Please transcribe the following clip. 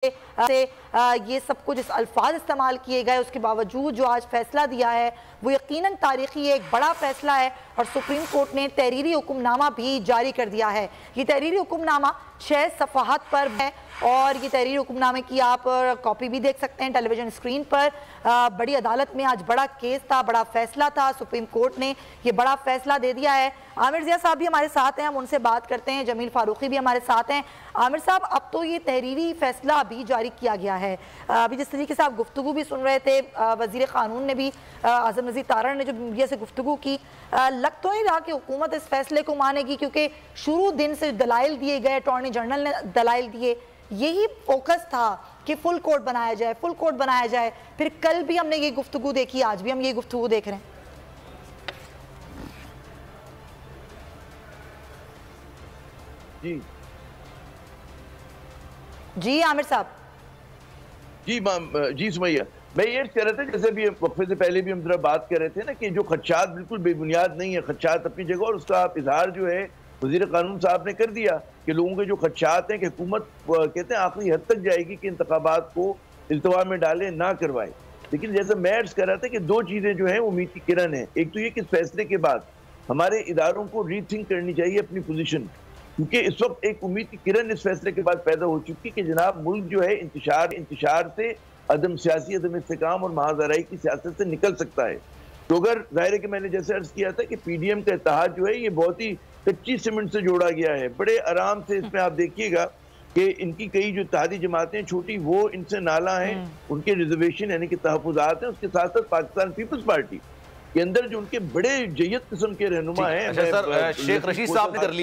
से ये सब कुछ अल्फाज इस्तेमाल किए गए, उसके बावजूद जो आज फैसला दिया है वो यकीनन तारीखी एक बड़ा फैसला है और सुप्रीम कोर्ट ने तहरीरी हुक्मनामा भी जारी कर दिया है। ये तहरीरी हुक्मनामा 6 सफ़हात पर है और ये तहरीरी हुक्मनामे की आप कॉपी भी देख सकते हैं टेलीविजन स्क्रीन पर। बड़ी अदालत में आज बड़ा केस था, बड़ा फैसला था, सुप्रीम कोर्ट ने ये बड़ा फैसला दे दिया है। आमिर ज़िया साहब भी हमारे साथ हैं, हम उनसे बात करते हैं। जमील फारूकी भी हमारे साथ हैं। आमिर साहब, अब तो ये तहरीरी फैसला अभी जारी किया गया है। अभी जिस तरीके से आप गुफ्तगू भी सुन रहे थे, वज़ीर क़ानून ने भी, आज़म नज़ीर तारण ने जो मीडिया से गुफ्तगू की, लग तो नहीं रहा कि हुकूमत इस फैसले को मानेगी, क्योंकि शुरू दिन से दलाइल दिए गए, अटॉर्नी जनरल ने दलाइल दिए, यही फोकस था कि फुल कोर्ट बनाया जाए, फुल कोर्ट बनाया जाए। फिर कल भी हमने ये गुफ्तगू देखी, आज भी हम ये गुफ्तगू देख रहे हैं। जी जी आमिर साहब। जी सुमैया, मैं ये कह रहा था, जैसे भी वक्फे से पहले भी हम जरा बात कर रहे थे ना, कि जो खदशात बिल्कुल बेबुनियाद नहीं है, खदशात अपनी जगह, और उसका आप इजहार जो है वज़ीर क़ानून साहब ने कर दिया कि लोगों के जो खदशात हैं कि हुकूमत कहते हैं आखिरी हद तक जाएगी कि इंतखाबात को इल्तवा में डाले, ना करवाए। लेकिन जैसे मैं अर्ज कर रहा था कि दो चीज़ें जो हैं वो उम्मीद की किरण है। एक तो ये कि इस फैसले के बाद हमारे इदारों को रीथिंक करनी चाहिए अपनी पोजीशन, क्योंकि इस वक्त एक उम्मीद की किरण इस फैसले के बाद पैदा हो चुकी कि जनाब मुल्क जो है इंतशार से, अदम सियासी अदम इस्तेकाम और महाजराई की सियासत से निकल सकता है। तो अगर जाहिर है कि मैंने जैसे अर्ज किया था कि पीडीएम का इत्तेहाद जो है ये बहुत ही कच्ची सीमेंट से जोड़ा गया है, बड़े आराम से इसमें आप देखिएगा कि इनकी कई जो इत्तेहादी जमातें छोटी वो इनसे नाला हैं, उनके रिजर्वेशन यानी कि तहफ़्फ़ुज़ात हैं। उसके साथ साथ पाकिस्तान पीपल्स पार्टी के अंदर जो उनके बड़े जय्यद किस्म के रहनुमा हैं, शेख रशीद साहब ने कर लिया।